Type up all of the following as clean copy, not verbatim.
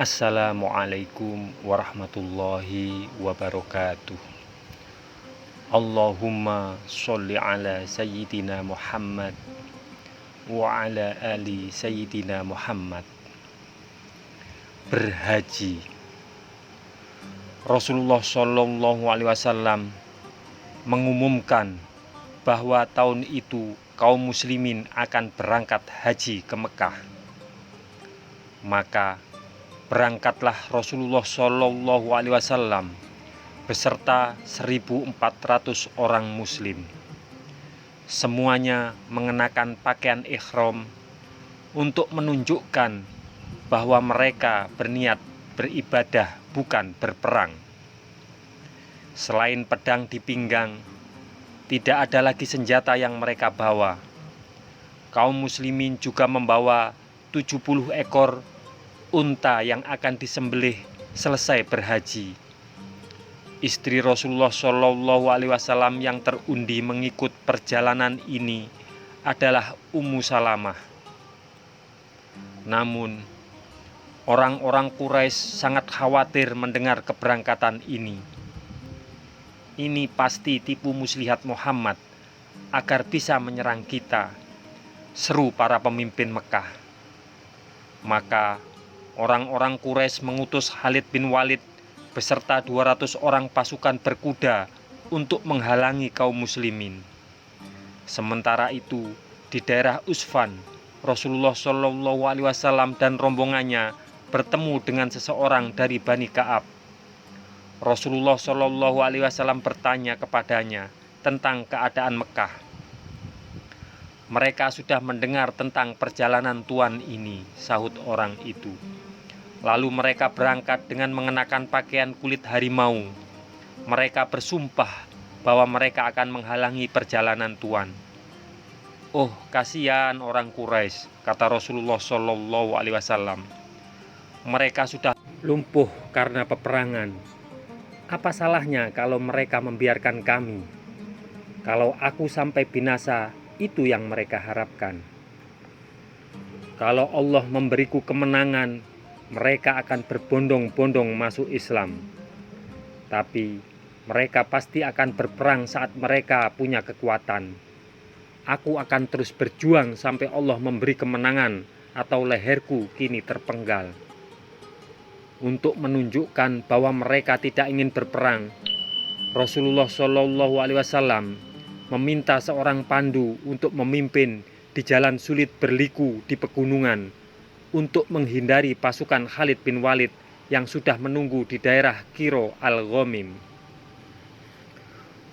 Assalamualaikum warahmatullahi wabarakatuh. Allahumma sholli ala sayyidina Muhammad wa ala ali sayyidina Muhammad. Berhaji. Rasulullah Shallallahu Alaihi Wasallam mengumumkan bahwa tahun itu kaum muslimin akan berangkat haji ke Mekah. Maka berangkatlah Rasulullah Shallallahu Alaihi Wasallam beserta 1.400 orang muslim. Semuanya mengenakan pakaian ihram untuk menunjukkan bahwa mereka berniat beribadah bukan berperang. Selain pedang di pinggang, tidak ada lagi senjata yang mereka bawa. Kaum muslimin juga membawa 70 ekor unta yang akan disembelih selesai berhaji. Istri Rasulullah Shallallahu Alaihi Wasallam yang terundi mengikut perjalanan ini adalah Ummu Salamah. Namun, orang-orang Quraisy sangat khawatir mendengar keberangkatan ini. Ini pasti tipu muslihat Muhammad agar bisa menyerang kita, seru para pemimpin Mekah. Maka orang-orang Quraisy mengutus Khalid bin Walid beserta 200 orang pasukan berkuda untuk menghalangi kaum muslimin. Sementara itu, di daerah Usfan, Rasulullah Shallallahu Alaihi Wasallam dan rombongannya bertemu dengan seseorang dari Bani Ka'ab. Rasulullah Shallallahu Alaihi Wasallam bertanya kepadanya tentang keadaan Mekah. Mereka sudah mendengar tentang perjalanan Tuhan ini, sahut orang itu. Lalu mereka berangkat dengan mengenakan pakaian kulit harimau. Mereka bersumpah bahwa mereka akan menghalangi perjalanan Tuhan. Oh, kasihan orang Quraisy, kata Rasulullah Shallallahu Alaihi Wasallam. Mereka sudah lumpuh karena peperangan. Apa salahnya kalau mereka membiarkan kami? Kalau aku sampai binasa, itu yang mereka harapkan. Kalau Allah memberiku kemenangan, mereka akan berbondong-bondong masuk Islam. Tapi mereka pasti akan berperang saat mereka punya kekuatan. Aku akan terus berjuang sampai Allah memberi kemenangan atau leherku kini terpenggal. Untuk menunjukkan bahwa mereka tidak ingin berperang, Rasulullah Shallallahu Alaihi Wasallam meminta seorang pandu untuk memimpin di jalan sulit berliku di pegunungan untuk menghindari pasukan Khalid bin Walid yang sudah menunggu di daerah Qiro al-Ghamim.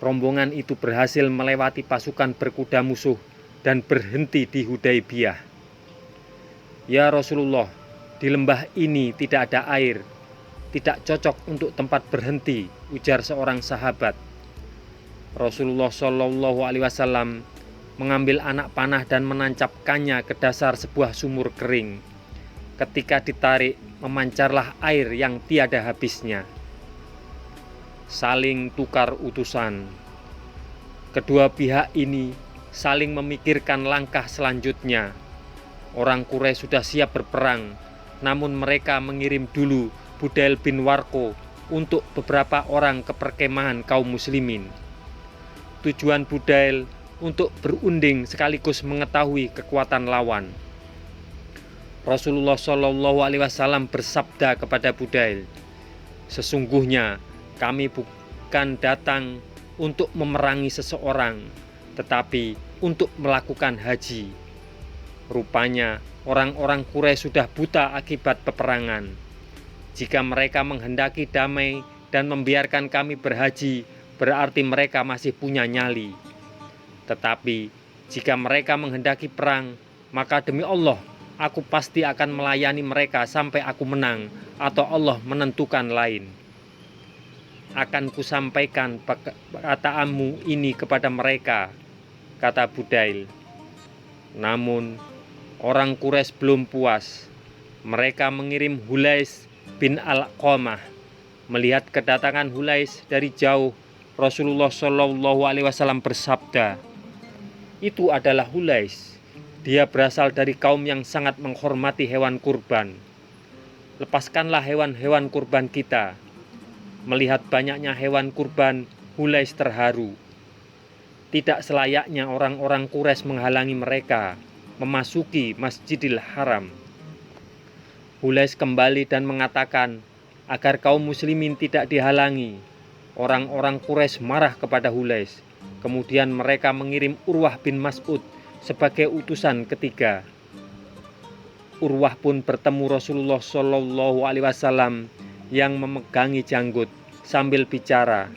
Rombongan itu berhasil melewati pasukan berkuda musuh dan berhenti di Hudaybiyah. Ya Rasulullah, di lembah ini tidak ada air, tidak cocok untuk tempat berhenti, ujar seorang sahabat. Rasulullah Shallallahu Alaihi Wasallam mengambil anak panah dan menancapkannya ke dasar sebuah sumur kering. Ketika ditarik, memancarlah air yang tiada habisnya. Saling tukar utusan. Kedua pihak ini saling memikirkan langkah selanjutnya. Orang Quraisy sudah siap berperang, namun mereka mengirim dulu Budail bin Warqo untuk beberapa orang ke perkemahan kaum muslimin. Tujuan Budail untuk berunding sekaligus mengetahui kekuatan lawan. Rasulullah Shallallahu Alaihi Wasallam bersabda kepada Budail, sesungguhnya kami bukan datang untuk memerangi seseorang, tetapi untuk melakukan haji. Rupanya orang-orang Quraisy sudah buta akibat peperangan. Jika mereka menghendaki damai dan membiarkan kami berhaji, berarti mereka masih punya nyali. Tetapi jika mereka menghendaki perang, maka demi Allah, aku pasti akan melayani mereka sampai aku menang atau Allah menentukan lain. Akan kusampaikan perkataanmu ini kepada mereka, kata Budail. Namun orang Quraisy belum puas. Mereka mengirim Hulais bin Al-Qamah. Melihat kedatangan Hulais dari jauh, Rasulullah Shallallahu Alaihi Wasallam bersabda, itu adalah Hulais. Dia berasal dari kaum yang sangat menghormati hewan kurban. lepaskanlah hewan-hewan kurban kita. Melihat banyaknya hewan kurban, Hulais terharu. Tidak selayaknya orang-orang Quraisy menghalangi mereka memasuki Masjidil Haram. Hulais kembali dan mengatakan agar kaum muslimin tidak dihalangi. Orang-orang Quraisy marah kepada Hulais. Kemudian mereka mengirim Urwah bin Mas'ud sebagai utusan ketiga. Urwah pun bertemu Rasulullah Shallallahu Alaihi Wasallam yang memegangi janggut sambil bicara.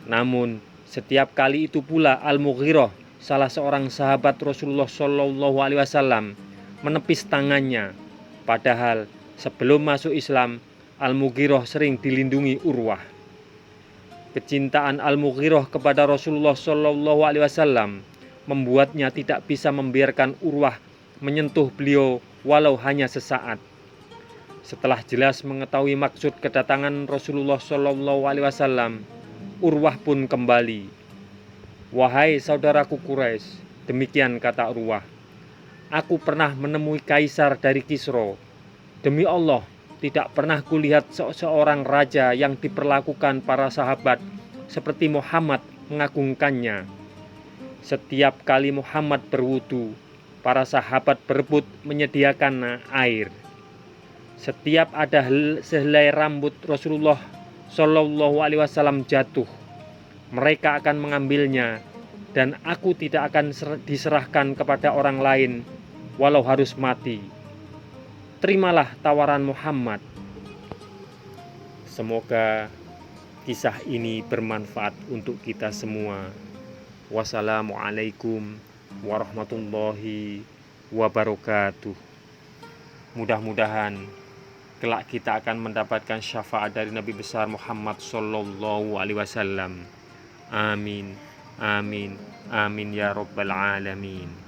Namun setiap kali itu pula Al-Mughirah, salah seorang sahabat Rasulullah Shallallahu Alaihi Wasallam, menepis tangannya. Padahal sebelum masuk Islam, Al-Mughirah sering dilindungi Urwah. Kecintaan Al-Mughirah kepada Rasulullah Shallallahu Alaihi Wasallam membuatnya tidak bisa membiarkan Urwah menyentuh beliau walau hanya sesaat. Setelah jelas mengetahui maksud kedatangan Rasulullah Shallallahu Alaihi Wasallam, Urwah pun kembali. Wahai saudaraku Quraisy, demikian kata Urwah, aku pernah menemui kaisar dari Kisra. Demi Allah, tidak pernah kulihat seorang raja yang diperlakukan para sahabat seperti Muhammad mengagungkannya. Setiap kali Muhammad berwudu, para sahabat berebut menyediakan air. Setiap ada sehelai rambut Rasulullah Shallallahu Alaihi Wasallam jatuh, mereka akan mengambilnya, dan aku tidak akan diserahkan kepada orang lain, walau harus mati. Terimalah tawaran Muhammad. Semoga kisah ini bermanfaat untuk kita semua. Wassalamualaikum warahmatullahi wabarakatuh. Mudah-mudahan kelak kita akan mendapatkan syafaat dari Nabi besar Muhammad Sallallahu Alaihi Wasallam. Amin, amin, amin ya Rabbal Alamin.